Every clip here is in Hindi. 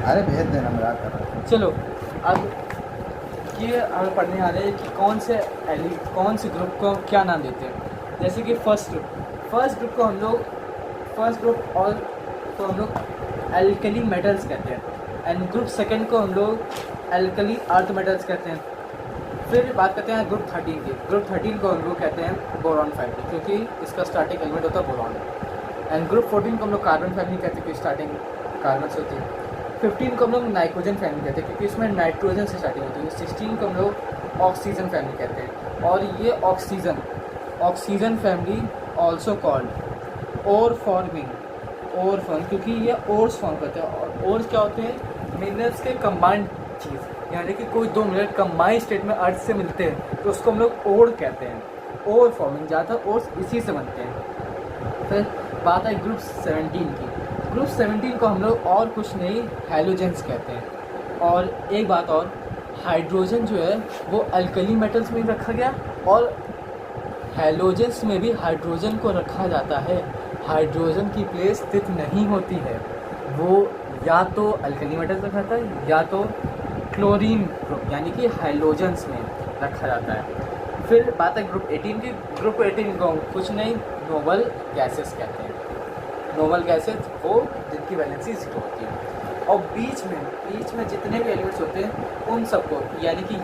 अरे भेज देना, मजाक कर रहा था। चलो अब ये हम पढ़ने आ रहे हैं कि कौन से ग्रुप को क्या नाम देते हैं। जैसे कि फर्स्ट ग्रुप को हम लोग को हम लोग एल्कली मेटल्स कहते हैं, एंड ग्रुप सेकंड को हम लोग एल्कली अर्थ मेटल्स कहते हैं। फिर बात करते हैं ग्रुप 13 की। ग्रुप 13 को हम लोग कहते हैं बोरॉन फैमिली, क्योंकि इसका स्टार्टिंग एलिमेंट होता है बोरॉन। एंड ग्रुप 14 को हम लोग कार्बन फैमिली कहते हैं, क्योंकि स्टार्टिंग कार्बन से होती है। 15 को हम लोग नाइट्रोजन फैमिली कहते हैं, क्योंकि इसमें नाइट्रोजन से स्टार्टिंग होती है। 16 को हम लोग ऑक्सीजन फैमिली कहते हैं, और ये ऑक्सीजन फैमिली ऑल्सो कॉल्ड ओर फॉर्म, क्योंकि ये ओर्स फॉर्म करते हैं। और ओर्स क्या होते हैं? मिनरल्स के कंबाइंड चीज़, यानी कि कोई दो मिनरल कंबाइंड स्टेट में अर्थ से मिलते हैं तो उसको हम लोग ओर कहते हैं। ओर फॉर्मिंग, ज़्यादातर ओर्स इसी से बनते हैं। फिर बात है ग्रुप 17 की। ग्रुप 17 को हम लोग और कुछ नहीं हैलोजेंस कहते हैं। और एक बात और, हाइड्रोजन जो है वो अल्कली मेटल्स में रखा गया, और हैलोजेंस में भी हाइड्रोजन को रखा जाता है। हाइड्रोजन की प्लेस स्थित नहीं होती है, वो या तो अल्कली मेटल्स में रखा है या तो क्लोरीन ग्रुप यानी कि हाइलोजेंस में रखा जाता है। फिर बात है ग्रुप 18 की। ग्रुप 18 को कुछ नहीं नोबल गैसेस कहते हैं। नोबल गैसेस वो जिनकी वैलेंसी 0 होती है। और बीच में जितने भी एलिमेंट्स होते हैं उन सबको, यानी कि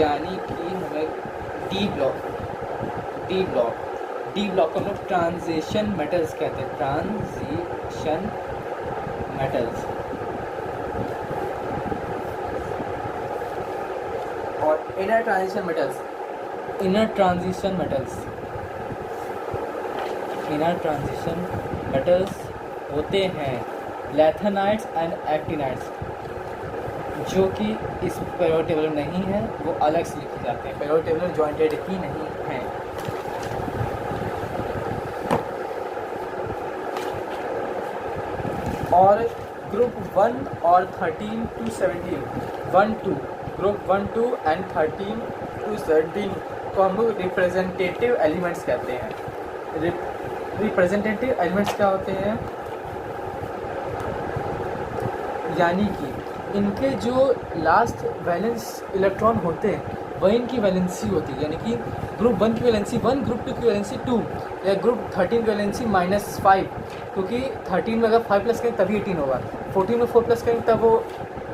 हमें डी ब्लॉक को हम लोग ट्रांजिशन मेटल्स कहते हैं। Transition metals. और इनर ट्रांजिशन मेटल्स होते हैं लैथेनाइट्स एंड एक्टिनाइट्स, जो कि इस पीरियोडिक टेबल में नहीं है, वो अलग से लिखे जाते हैं। पीरियोडिक टेबल में जॉइंटेड ही नहीं है। और ग्रुप 1 और 13 to 17 ग्रुप 1, 2 एंड 13 to 17 को हम लोग रिप्रेजेंटेटिव एलिमेंट्स कहते हैं। रिप्रेजेंटेटिव एलिमेंट्स क्या होते हैं? यानी कि इनके जो लास्ट वैलेंस इलेक्ट्रॉन होते हैं वही इनकी वैलेंसी होती है। यानी कि ग्रुप 1 की वैलेंसी 1, ग्रुप 2 की वैलेंसी 2, या ग्रुप 13 की वैलेंसी -5, क्योंकि 13 में अगर 5 प्लस करें तभी 18 होगा, 14 में 4 प्लस करें तब वो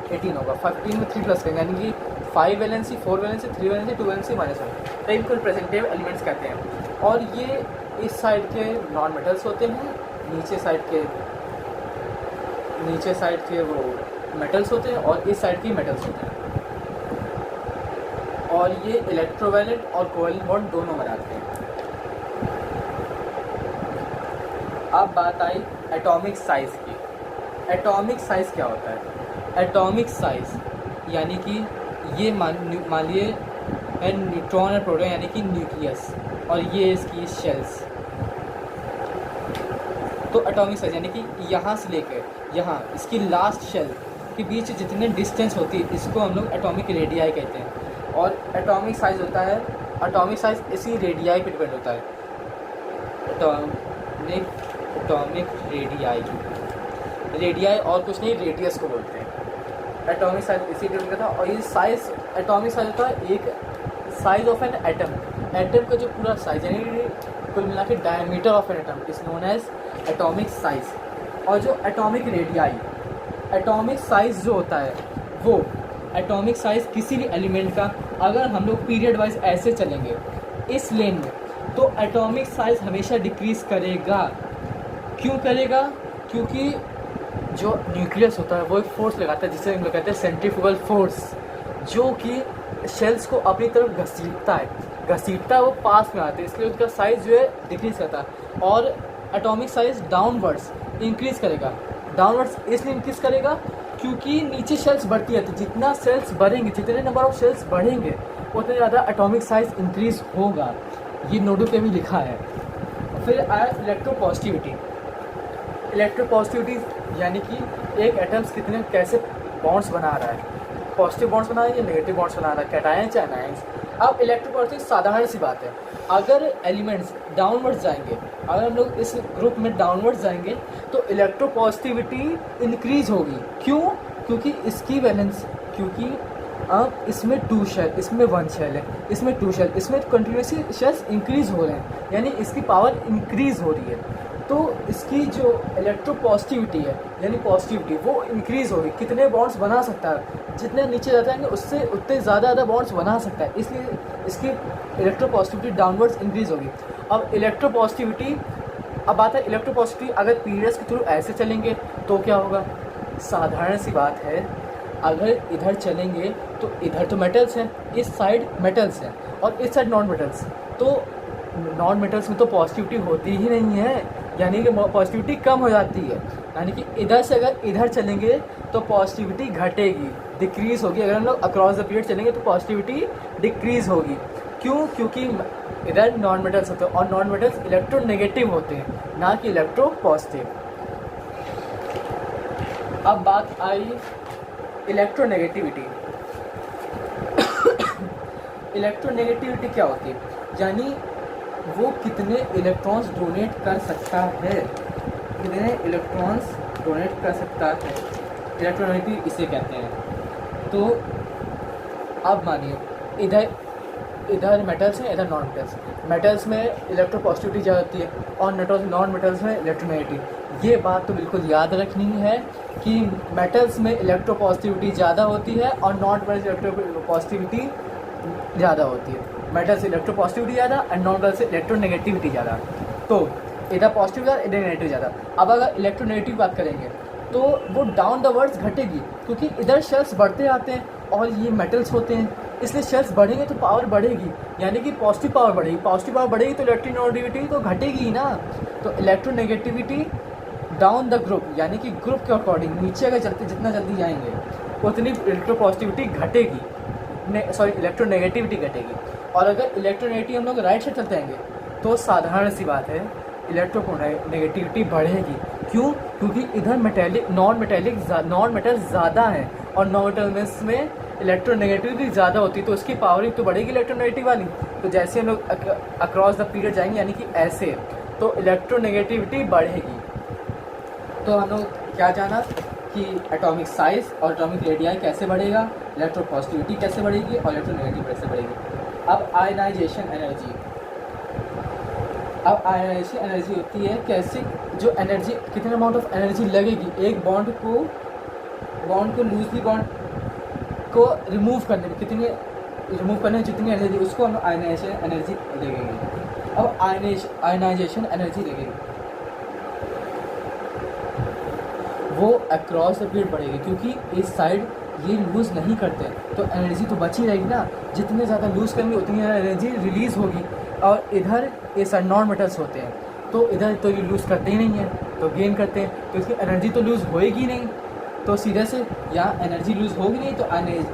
18 होगा, 15 में 3 प्लस करेंगे, यानी कि 5 वैलेंसी, 4 वैलेंसी, 3 वैलेंसी, 2 वैलेंसी, -1, तो इनको रिप्रेजेंटेटिव एलिमेंट्स कहते हैं। और ये इस साइड के नॉन मेटल्स होते हैं, नीचे साइड के वो मेटल्स होते हैं, और इस साइड के मेटल्स होते हैं। और ये इलेक्ट्रोवैलेंट और कोवैलेंट बॉन्ड दोनों बनाते हैं। अब बात आई एटॉमिक साइज़ की। एटॉमिक साइज़ क्या होता है? एटॉमिक साइज़ यानी कि ये मान लिए न्यूट्रॉन और प्रोटॉन यानी कि न्यूक्लियस, और ये इसकी शेल्स। तो एटॉमिक साइज़ यानी कि यहाँ से लेकर यहाँ इसकी लास्ट शेल के बीच जितने डिस्टेंस होती है इसको हम लोग एटॉमिक रेडियाई कहते हैं। और एटॉमिक साइज़ होता है, एटॉमिक साइज़ इसी रेडियाई पे डिपेंड होता है। एटॉमिक रेडियाई और कुछ नहीं, रेडियस को बोलते हैं। एटॉमिक साइज इसी डिपेंड करता है। और ये साइज, एटॉमिक साइज होता है एक साइज ऑफ एन एटम का जो पूरा साइज यानी कुल मिला के diameter of an atom is known as atomic size. और जो एटॉमिक रेडियाई, एटॉमिक साइज जो होता है वो एटॉमिक साइज किसी भी एलिमेंट का, अगर हम लोग पीरियड वाइज ऐसे चलेंगे इस लेन में, तो एटॉमिक साइज हमेशा डिक्रीज़ करेगा। क्यों करेगा? क्योंकि जो न्यूक्लियस होता है वो एक फोर्स लगाता है जिसे हम लोग कहते हैं सेंट्रीफ्यूगल फोर्स, जो कि शेल्स को अपनी तरफ घसीटता है, वो पास में आते हैं, इसलिए उसका साइज़ जो है डिक्रीज़ करता है। और एटॉमिक साइज डाउनवर्ड्स इंक्रीज़ करेगा। डाउनवर्ड्स इसलिए इंक्रीज़ करेगा क्योंकि नीचे शेल्स बढ़ती है, तो जितना सेल्स बढ़ेंगे, जितने नंबर ऑफ शेल्स बढ़ेंगे उतने ज़्यादा एटॉमिक साइज इंक्रीज़ होगा। ये नोडो पे भी लिखा है। फिर आया इलेक्ट्रोपॉजिटिविटी यानी कि एक एटम्स कैसे बॉन्ड्स बना रहा है, पॉजिटिव बॉन्ड्स बना रहा है या नेगेटिव बॉन्ड्स बना रहा है, कैटायंस या एनायंस। अब इलेक्ट्रोपॉजिटिव साधारण सी बात है, अगर एलिमेंट्स डाउनवर्ड्स जाएंगे, अगर हम लोग इस ग्रुप में डाउनवर्ड्स जाएंगे तो इलेक्ट्रोपॉजिटिविटी इंक्रीज होगी। क्यों? क्योंकि इसकी वैलेंस, क्योंकि अब इसमें 2 शेल, इसमें 1 शेल है, इसमें 2 शेल, इसमें कंटिन्यूसली शेल्स इंक्रीज हो रहे हैं, यानी इसकी पावर इंक्रीज हो रही है। तो इसकी जो इलेक्ट्रोपॉजिटिविटी है यानी पॉजिटिविटी वो इंक्रीज़ होगी। कितने बॉन्ड्स बना सकता है, जितने नीचे जाते हैं उससे उतने ज़्यादा बॉन्ड्स बना सकता है, इसलिए इसकी इलेक्ट्रोपॉजिटिविटी डाउनवर्ड्स इंक्रीज़ होगी। अब इलेक्ट्रोपॉजिटिविटी, अब बात है इलेक्ट्रोपॉजिटिविटी अगर पीरियड्स के थ्रू ऐसे चलेंगे तो क्या होगा? साधारण सी बात है, अगर इधर चलेंगे तो इधर तो मेटल्स हैं, इस साइड मेटल्स हैं और इस साइड नॉन मेटल्स, तो नॉन मेटल्स में तो पॉजिटिविटी होती ही नहीं है, यानी कि पॉजिटिविटी कम हो जाती है। यानी कि इधर से अगर इधर चलेंगे तो पॉजिटिविटी घटेगी, डिक्रीज़ होगी। अगर हम लोग अक्रॉस द पीरियड चलेंगे तो पॉजिटिविटी डिक्रीज़ होगी। क्यों? क्योंकि इधर नॉन मेटल्स होते हैं और नॉन मेटल्स इलेक्ट्रोनेगेटिव होते हैं, ना कि इलेक्ट्रोपॉजिटिव। अब बात आई इलेक्ट्रोनेगेटिविटी। इलेक्ट्रोनेगेटिविटी क्या होती है? यानी वो कितने इलेक्ट्रॉन्स डोनेट कर सकता है, कितने इलेक्ट्रॉन्स डोनेट कर सकता है, इलेक्ट्रोनेगेटिव इसे कहते हैं। तो अब मानिए इधर मेटल्स हैं, इधर नॉन मेटल्स। मेटल्स में इलेक्ट्रोपॉजिटिविटी ज़्यादा होती है और नॉन मेटल्स में इलेक्ट्रोनेगेटिव। ये बात तो बिल्कुल याद रखनी है कि मेटल्स में इलेक्ट्रोपॉजिटिविटी ज़्यादा होती है और नॉन मेटल्स इलेक्ट्रोपॉजिटिविटी ज़्यादा होती है। मेटल से इलेक्ट्रोपॉजिटिविटी ज़्यादा एंड नॉन मेटल से इलेक्ट्रोनेगेटिविटी ज़्यादा। तो इधर पॉजिटिव ज़्यादा, इधर नेगेटिव ज़्यादा। अब अगर इलेक्ट्रोनेगेटिव बात करेंगे तो वो डाउन द वर्ड्स घटेगी, क्योंकि इधर शेल्स बढ़ते आते हैं और ये मेटल्स होते हैं, इसलिए शेल्स बढ़ेंगे तो पावर बढ़ेगी, यानी कि पॉजिटिव पावर बढ़ेगी। पॉजिटिव पावर बढ़ेगी तो इलेक्ट्रोनेगेटिविटी तो घटेगी ही ना। तो इलेक्ट्रोनेगेटिविटी डाउन द ग्रुप, यानी कि ग्रुप के अकॉर्डिंग नीचे अगर चलते जितना जल्दी जाएंगे उतनी इलेक्ट्रोपॉजिटिविटी घटेगी, इलेक्ट्रोनेगेटिविटी घटेगी। और अगर इलेक्ट्रोनेगेटिव हम लोग राइट साइड चलते आएंगे तो साधारण सी बात है इलेक्ट्रोनेगेटिविटी बढ़ेगी। क्यों? क्योंकि इधर नॉन मेटल्स ज़्यादा हैं और नॉन मेटल्स में इलेक्ट्रोनेगेटिविटी ज़्यादा होती है, तो उसकी पावर तो बढ़ेगी इलेक्ट्रोनेगेटिव वाली। तो जैसे हम लोग अक्रॉस द पीरियड जाएंगे यानी कि ऐसे, तो इलेक्ट्रोनेगेटिविटी बढ़ेगी। तो हम लोग क्या जाना कि एटॉमिक साइज और एटॉमिक रेडियाई कैसे बढ़ेगा, इलेक्ट्रोपॉजिटिविटी कैसे बढ़ेगी और इलेक्ट्रोनेगेटिव कैसे बढ़ेगी। अब आयनाइजेशन एनर्जी। अब आयनाइजेशन एनर्जी होती है कैसे, जो एनर्जी कितने अमाउंट ऑफ एनर्जी लगेगी एक बॉन्ड को लूजली बॉन्ड को रिमूव करने में, जितनी एनर्जी उसको हम आयनाइजेशन एनर्जी लगेगी। अब आयनाइजेशन एनर्जी लगेगी वो अक्रॉस द पीरियड बढ़ेगी, क्योंकि इस साइड ये लूज़ नहीं करते तो एनर्जी तो बची रहेगी ना। जितने ज़्यादा लूज़ करेंगे उतनी ज़्यादा एनर्जी रिलीज़ होगी। और इधर ये साइड नॉन मेटल्स होते हैं तो इधर तो ये लूज़ करते ही नहीं हैं, तो गेन करते हैं, तो इसकी एनर्जी तो लूज़ होएगी नहीं। तो सीधे से यहाँ एनर्जी लूज़ होगी नहीं तो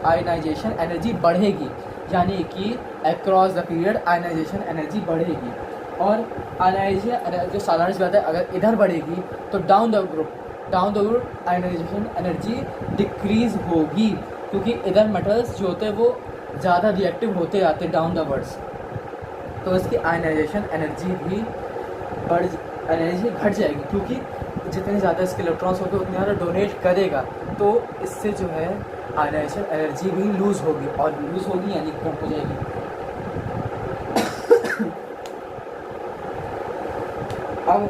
आयनाइजेशन एनर्जी बढ़ेगी, यानी कि across the period ionization energy बढ़ेगी। और आयनाइजेशन जो साधारण सी बात है, अगर इधर बढ़ेगी तो down the group ionization energy decrease होगी, क्योंकि इधर मेटल्स जो होते हैं वो ज़्यादा रिएक्टिव होते आते डाउन द वर्ड्स, तो इसकी आयनाइजेशन एनर्जी भी एनर्जी घट जाएगी, क्योंकि जितने ज़्यादा इसके इलेक्ट्रॉन्स होंगे उतने ज़्यादा डोनेट करेगा, तो इससे जो है आयनाइजेशन एनर्जी भी लूज़ होगी, और लूज़ होगी यानी कम हो जाएगी। अब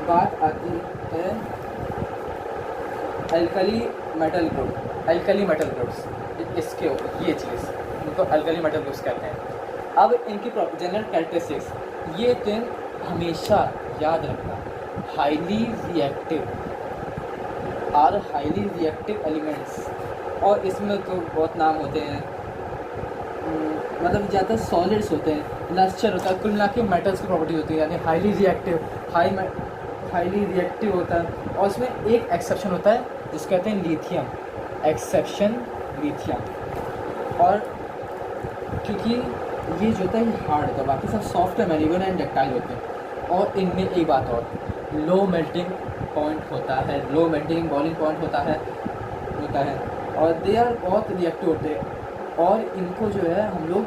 बात आती है अल्कली मेटल ग्रुप्स, इसके ये चीज़ इनको अल्कली मेटल ग्रुप्स कहते हैं। अब इनकी जनरल कैरेक्टरिस्टिक्स ये तो हमेशा याद रखना, हाईली रिएक्टिव एलिमेंट्स, और इसमें तो बहुत नाम होते हैं, मतलब ज़्यादा सॉलिड्स होते हैं, लस्चर होता है, कुल मिला के मेटल्स की प्रॉपर्टी होती है, यानी हाईली रिएक्टिव होता है। और उसमें एक एक्सेप्शन होता है जिसको कहते हैं लिथियम, और क्योंकि ये जो होता है हार्ड होता है, बाकी सब सॉफ्ट है, मेलिबल एंड डक्टाइल होते हैं। और इनमें एक बात और, लो मेल्टिंग पॉइंट होता है, लो मेल्टिंग बॉइलिंग पॉइंट होता है, और दे आर बहुत रिएक्टिव होते हैं। और इनको जो है हम लोग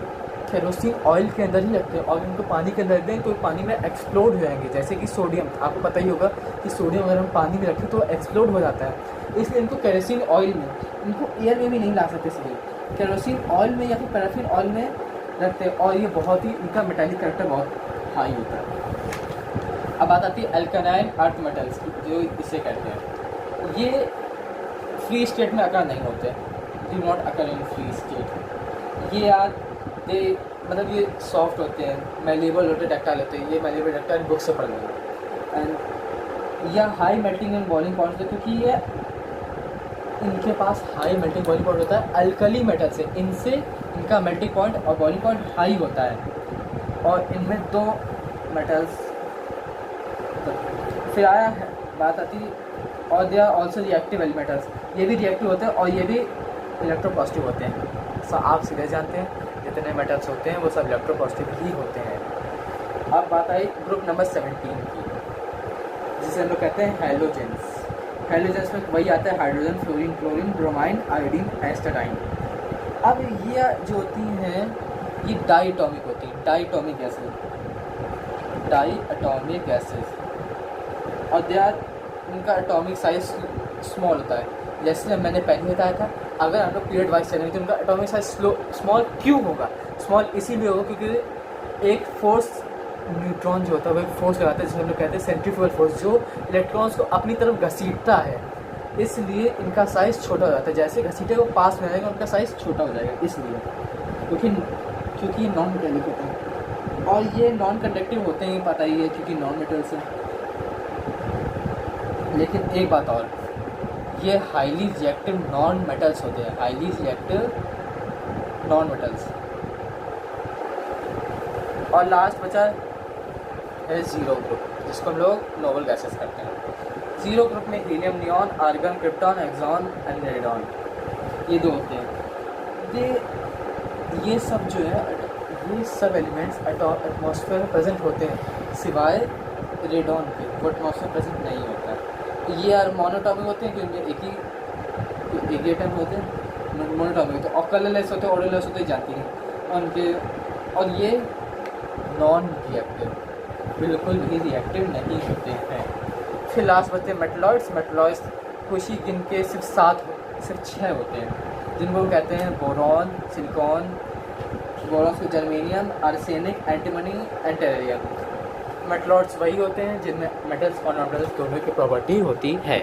केरोसिन ऑयल के अंदर ही रखते हैं, और इनको पानी के अंदर दें तो पानी में एक्सप्लोड हो जाएंगे। जैसे कि सोडियम, आपको पता ही होगा कि सोडियम अगर हम पानी में रखें तो एक्सप्लोड हो जाता है, इसलिए इनको केरोसिन ऑयल में, इनको एयर में भी नहीं ला सकते, इसलिए केरोसिन ऑयल में या फिर पैराफिन ऑयल में रखते हैं। और ये बहुत ही, इनका मेटालिक कैरेक्टर बहुत हाई होता है। अब बात आती है अल्कानाइन अर्थ मेटल्स की, जो इसे कहते हैं। ये फ्री स्टेट में अकर नहीं होते, do not occur in free state. ये यार दे मतलब ये सॉफ्ट होते हैं, मेलेबल होते हैं, डक्टाइल होते हैं। ये मेलेबल डक्टाइल बुक से पढ़ लेंगे। एंड यह high melting and boiling point होता है, क्योंकि ये इनके पास हाई मेल्टिंग बॉइलिंग पॉइंट होता है। अल्कली मेटल से इनसे इनका मेल्टिंग पॉइंट और बॉइलिंग पॉइंट हाई होता है। और इनमें दो मेटल्स, फिर आया है बात आती है, और they are also reactive elements, ये भी रिएक्टिव होते हैं और ये भी इलेक्ट्रोपॉजिटिव होते हैं। सो आप सीधे जानते हैं जितने मेटल्स होते हैं वो सब इलेक्ट्रोपॉजिटिव ही होते हैं। अब बात आई ग्रुप नंबर 17 की, जिसे हम लोग कहते हैं हैलोजेंस। हैलोजेंस में वही आता है hydrogen, fluorine, chlorine, bromine, iodine, astatine. अब ये जो होती हैं ये डाई एटॉमिक होती हैं, diatomic gases, diatomic gases. और दे आर, इनका एटॉमिक साइज स्मॉल होता है। जैसे मैंने पहले बताया था, अगर हम लोग पीरियड वाइज चलेंगे तो उनका एटॉमिक साइज स्मॉल क्यों होगा? स्मॉल इसीलिए होगा क्योंकि एक फोर्स, न्यूट्रॉन जो होता है वो एक फोर्स लगाता है जिसे हम लोग कहते हैं सेंट्रीफ्यूगल फोर्स, जो इलेक्ट्रॉन्स को अपनी तरफ घसीटता है, इसलिए इनका साइज़ छोटा हो जाता है। जैसे घसीटे वो पास में आएगा उनका साइज़ छोटा हो जाएगा, इसलिए क्योंकि ये नॉन मेटेलिक होते हैं। और ये नॉन कंडक्टिव होते हैं, पता ही है, क्योंकि नॉन मेटल्स हैं। लेकिन एक बात और, ये हाईली रिएक्टिव नॉन मेटल्स होते हैं, हाईली रिएक्टिव नॉन मेटल्स। और लास्ट बचा है ज़ीरो ग्रुप, जिसको हम लोग नोबल गैसेस करते हैं। ज़ीरो ग्रुप में helium, neon, argon, krypton, xenon and radon, ये दो होते हैं। ये सब जो है, ये सब एलिमेंट्स एटमॉस्फेयर में प्रेजेंट होते हैं, सिवाय रेडॉन के, वो एटमॉस्फेयर प्रेजेंट नहीं होता है। ये यार मोनोटॉमिक होते हैं, क्योंकि एक ही एटम होते हैं, मोनोटॉमिक होते हैं। और कलरलेस होते हैं, ऑर्डरलेस होते हैं, जाती हैं उनके। और ये नॉन रिएक्टिव, बिल्कुल भी रिएक्टिव नहीं होते हैं। फिर लास्ट बचते हैं मेटलॉइड्स। मेटलॉइड्स कुछ ही गिनके सिर्फ 6 होते हैं, जिनको कहते हैं बोरॉन, सिलिकॉन, बोरॉन से germanium, arsenic, antimony and terrarium. Metalloids वही होते हैं जिनमें मेटल्स और नॉन मेटल्स दोनों की प्रॉपर्टी होती है।